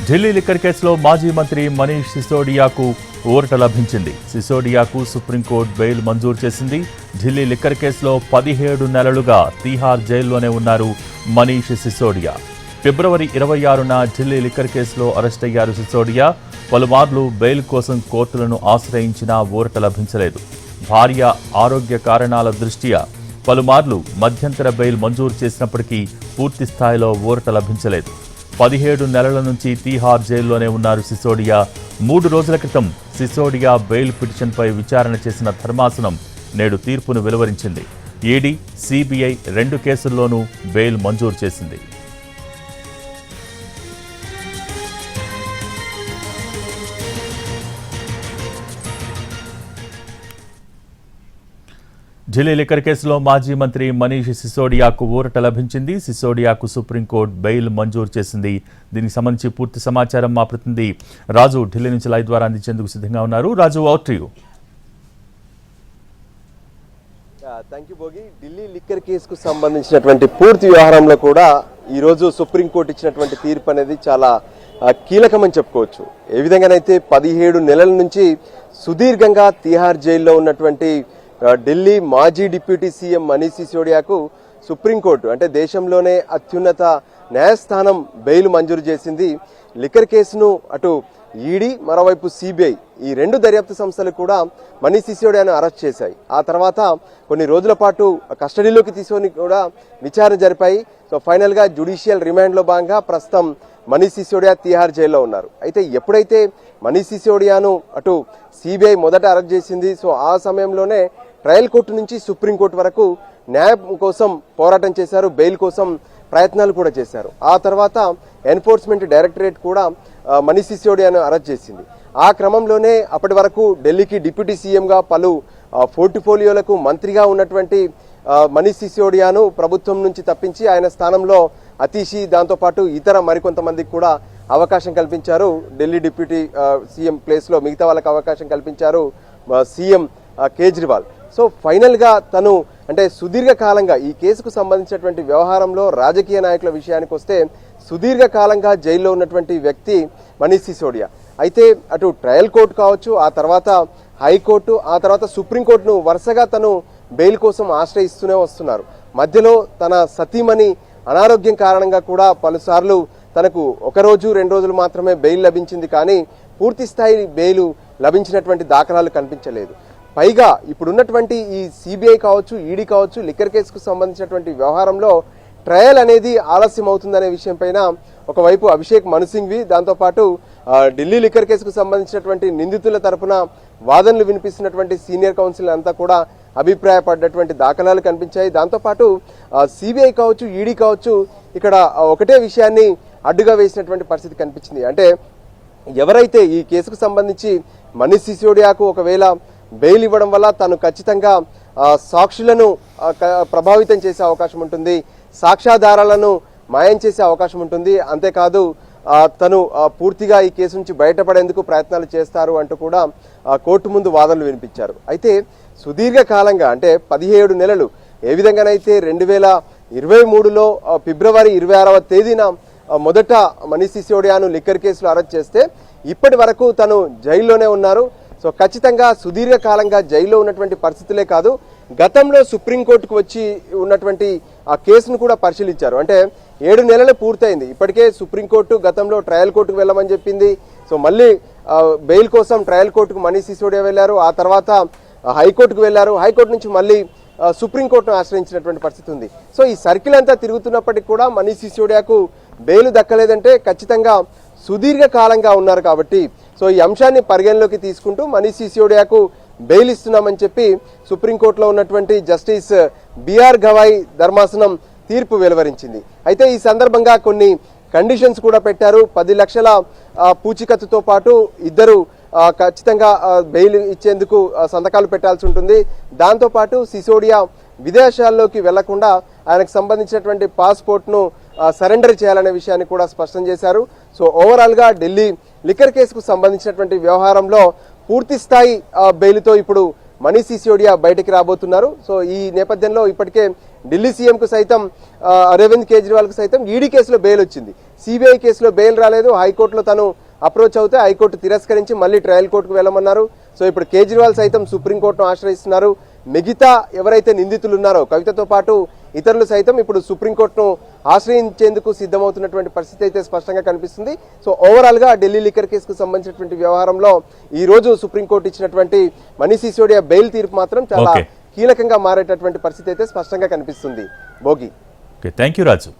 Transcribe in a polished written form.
Delhi liquor కేసులో మాజీ మంత్రి మనీష్ సిసోడియాకు ఊరట లభించింది. సిసోడియాకు సుప్రీంకోర్టు బెయిల్ మంజూరు చేసింది. ఢిల్లీ లిక్కర్ కేసులో 17 నెలలుగా తీహార్ జైల్లోనే ఉన్నారు మనీష్ సిసోడియా. ఫిబ్రవరి 26న ఢిల్లీ లిక్కర్ కేసులో అరెస్ట్ అయ్యారు సిసోడియా. పలుమార్లు బెయిల్ కోసం కోర్టులను ఆశ్రయించినా ఊరట లభించలేదు. భార్య ఆరోగ్య కారణాల దృష్ట్యా పలుమార్లు మధ్యంతర బెయిల్ మంజూరు చేసినప్పటికీ పూర్తి స్థాయిలో ఊరట లభించలేదు. 17 నెలల నుంచి తీహార్ జైల్లోనే ఉన్నారు సిసోడియా. 3 రోజుల క్రితం సిసోడియా బెయిల్ పిటిషన్పై విచారణ చేసిన ధర్మాసనం నేడు తీర్పును వెలువరించింది. ఈడీ, సిబిఐ 2 కేసుల్లోనూ బెయిల్ మంజూరు చేసింది. ఢిల్లీ లిక్కర్ కేసులో మాజీ మంత్రి మనీష్ సిసోడియాకు ఊరట లభించింది. సిసోడియాకు సుప్రీంకోర్టు బెయిల్ మంజూరు చేసింది. దీనికి సంబంధించి పూర్తి సమాచారం మా ప్రతినిధి రాజు ఢిల్లీ నుంచి లైవ్ ద్వారా అందించేందుకు సిద్ధంగా ఉన్నారు. Raju, over to you. Thank you Bhogi. Delhi liquor కేసుకు సంబంధించినటువంటి పూర్తి వ్యవహారంలో కూడా ఈరోజు సుప్రీంకోర్టు ఇచ్చినటువంటి తీర్పు అనేది చాలా కీలకమని చెప్పుకోవచ్చు. ఏ విధంగానైతే 17 నెలల నుంచి సుదీర్ఘంగా తీహార్ జైల్లో ఉన్నటువంటి ఢిల్లీ మాజీ డిప్యూటీ సీఎం మనీష్ సిసోడియాకు సుప్రీంకోర్టు అంటే దేశంలోనే అత్యున్నత న్యాయస్థానం బెయిల్ మంజూరు చేసింది. లిక్కర్ కేసును అటు ఈడీ, మరోవైపు సిబిఐ ఈ 2 దర్యాప్తు సంస్థలు కూడా మనీష్ సిసోడియాను అరెస్ట్ చేశాయి. ఆ తర్వాత కొన్ని రోజుల పాటు కస్టడీలోకి తీసుకొని కూడా విచారణ జరిపాయి. సో ఫైనల్ గా జ్యుడిషియల్ రిమాండ్ లో భాగంగా ప్రస్తుతం మనీష్ సిసోడియా తీహార్ జైల్లో ఉన్నారు. అయితే ఎప్పుడైతే మనీష్ సిసోడియాను అటు సిబిఐ మొదట అరెస్ట్ చేసింది, సో ఆ సమయంలోనే ట్రయల్ కోర్టు నుంచి సుప్రీంకోర్టు వరకు న్యాయం కోసం పోరాటం చేశారు, బెయిల్ కోసం ప్రయత్నాలు కూడా చేశారు. ఆ తర్వాత ఎన్ఫోర్స్మెంట్ డైరెక్టరేట్ కూడా మనీష్ సిసోడియాను అరెస్ట్ చేసింది. ఆ క్రమంలోనే అప్పటి వరకు ఢిల్లీకి డిప్యూటీ సీఎంగా పలు పోర్ట్ఫోలియోలకు మంత్రిగా ఉన్నటువంటి మనీష్ సిసోడియాను ప్రభుత్వం నుంచి తప్పించి ఆయన స్థానంలో అతీషి, దాంతోపాటు ఇతర మరికొంతమందికి కూడా అవకాశం కల్పించారు. ఢిల్లీ డిప్యూటీ సీఎం ప్లేస్లో మిగతా వాళ్ళకి అవకాశం కల్పించారు సీఎం కేజ్రీవాల్. సో ఫైనల్ గా తను అంటే సుదీర్ఘకాలంగా ఈ కేసుకు సంబంధించినటువంటి వ్యవహారంలో రాజకీయ నాయకుల విషయానికి వస్తే సుదీర్ఘకాలంగా జైల్లో ఉన్నటువంటి వ్యక్తి మనీష్ సిసోడియా. అయితే అటు ట్రయల్ కోర్టు కావచ్చు, ఆ తర్వాత హైకోర్టు, ఆ తర్వాత సుప్రీంకోర్టును వరుసగా తను బెయిల్ కోసం ఆశ్రయిస్తూనే వస్తున్నారు. మధ్యలో తన సతీమణి అనారోగ్యం కారణంగా కూడా పలుసార్లు తనకు 1 రోజు 2 రోజులు మాత్రమే బెయిల్ లభించింది, కానీ పూర్తి స్థాయి బెయిల్ లభించినటువంటి దాఖలాలు కనిపించలేదు. పైగా ఇప్పుడున్నటువంటి ఈ సిబిఐ కావచ్చు, ఈడీ కావచ్చు, లిక్కర్ కేసుకు సంబంధించినటువంటి వ్యవహారంలో ట్రయల్ అనేది ఆలస్యం అవుతుందనే విషయం పైన ఒకవైపు అభిషేక్ మను సింఘ్వి, దాంతోపాటు ఢిల్లీ లిక్కర్ కేసుకు సంబంధించినటువంటి నిందితుల తరపున వాదనలు వినిపిస్తున్నటువంటి సీనియర్ కౌన్సిల్ అంతా కూడా అభిప్రాయపడ్డటువంటి దాఖలాలు కనిపించాయి. దాంతోపాటు సిబిఐ కావచ్చు, ఈడీ కావచ్చు ఇక్కడ ఒకటే విషయాన్ని అడ్డుగా వేసినటువంటి పరిస్థితి కనిపించింది. అంటే ఎవరైతే ఈ కేసుకు సంబంధించి మనీష్ సిసోడియాకు ఒకవేళ బెయిల్ ఇవ్వడం వల్ల తను ఖచ్చితంగా సాక్షులను ప్రభావితం చేసే అవకాశం ఉంటుంది, సాక్ష్యాధారాలను మాయం చేసే అవకాశం ఉంటుంది, అంతేకాదు తను పూర్తిగా ఈ కేసు నుంచి బయటపడేందుకు ప్రయత్నాలు చేస్తారు అంటూ కూడా కోర్టు ముందు వాదనలు వినిపించారు. అయితే సుదీర్ఘకాలంగా అంటే 17 నెలలు ఏ విధంగానైతే 2023లో ఫిబ్రవరి 26వ తేదీన మొదట మనీష్ సిసోడియాను లిక్కర్ కేసులో అరెస్ట్ చేస్తే ఇప్పటి వరకు తను జైల్లోనే ఉన్నారు. సో ఖచ్చితంగా సుదీర్ఘకాలంగా జైల్లో ఉన్నటువంటి పరిస్థితులే కాదు, గతంలో సుప్రీంకోర్టుకు వచ్చి ఉన్నటువంటి ఆ కేసును కూడా పరిశీలించారు. అంటే 7 నెలలు పూర్తయింది. ఇప్పటికే సుప్రీంకోర్టు గతంలో ట్రయల్ కోర్టుకు వెళ్ళమని చెప్పింది. సో మళ్ళీ బెయిల్ కోసం ట్రయల్ కోర్టుకు మనీష్ సిసోడియా వెళ్లారు, ఆ తర్వాత హైకోర్టుకు వెళ్లారు, హైకోర్టు నుంచి మళ్ళీ సుప్రీంకోర్టును ఆశ్రయించినటువంటి పరిస్థితి ఉంది. సో ఈ సర్కిల్ అంతా తిరుగుతున్నప్పటికీ కూడా మనీష్ సిసోడియాకు బెయిల్ దక్కలేదంటే ఖచ్చితంగా సుదీర్ఘకాలంగా ఉన్నారు కాబట్టి సో ఈ అంశాన్ని పరిగణలోకి తీసుకుంటూ మనీష్ సిసోడియాకు బెయిల్ ఇస్తున్నామని చెప్పి సుప్రీంకోర్టులో ఉన్నటువంటి జస్టిస్ బిఆర్ గవాయ్ ధర్మాసనం తీర్పు వెలువరించింది. అయితే ఈ సందర్భంగా కొన్ని కండిషన్స్ కూడా పెట్టారు. 10 లక్షల పూచికత్తుతో పాటు 2 ఖచ్చితంగా బెయిల్ ఇచ్చేందుకు సంతకాలు పెట్టాల్సి ఉంటుంది. దాంతోపాటు సిసోడియా విదేశాల్లోకి వెళ్లకుండా ఆయనకు సంబంధించినటువంటి పాస్పోర్ట్ను సరెండర్ చేయాలనే విషయాన్ని కూడా స్పష్టం చేశారు. సో ఓవరాల్ గా ఢిల్లీ లిక్కర్ కేసుకు సంబంధించినటువంటి వ్యవహారంలో పూర్తి స్థాయి బెయిల్తో ఇప్పుడు మనీష్ సిసోడియా బయటికి రాబోతున్నారు. సో ఈ నేపథ్యంలో ఇప్పటికే ఢిల్లీ సీఎం కు సైతం అరవింద్ కేజ్రీవాల్ కు సైతం ఈడీ కేసులో బెయిల్ వచ్చింది. సిబిఐ కేసులో బెయిల్ రాలేదు, హైకోర్టులో తను అప్రోచ్ అవుతే హైకోర్టు తిరస్కరించి మళ్ళీ ట్రయల్ కోర్టుకు వెళ్ళమన్నారు. సో ఇప్పుడు కేజ్రీవాల్ సైతం సుప్రీంకోర్టును ఆశ్రయిస్తున్నారు. మిగతా ఎవరైతే నిందితులు ఉన్నారో కవితతో పాటు ఇతరులు సైతం ఇప్పుడు సుప్రీంకోర్టును ఆశ్రయించేందుకు సిద్ధమవుతున్నటువంటి పరిస్థితి అయితే స్పష్టంగా కనిపిస్తుంది. సో ఓవరాల్ గా ఢిల్లీ లిక్కర్ కేసుకు సంబంధించినటువంటి వ్యవహారంలో ఈ రోజు సుప్రీంకోర్టు ఇచ్చినటువంటి మనీష్ సిసోడియా బెయిల్ తీర్పు మాత్రం చాలా కీలకంగా మారేటటువంటి పరిస్థితి అయితే స్పష్టంగా కనిపిస్తుంది. భోగి. Thank you Raju.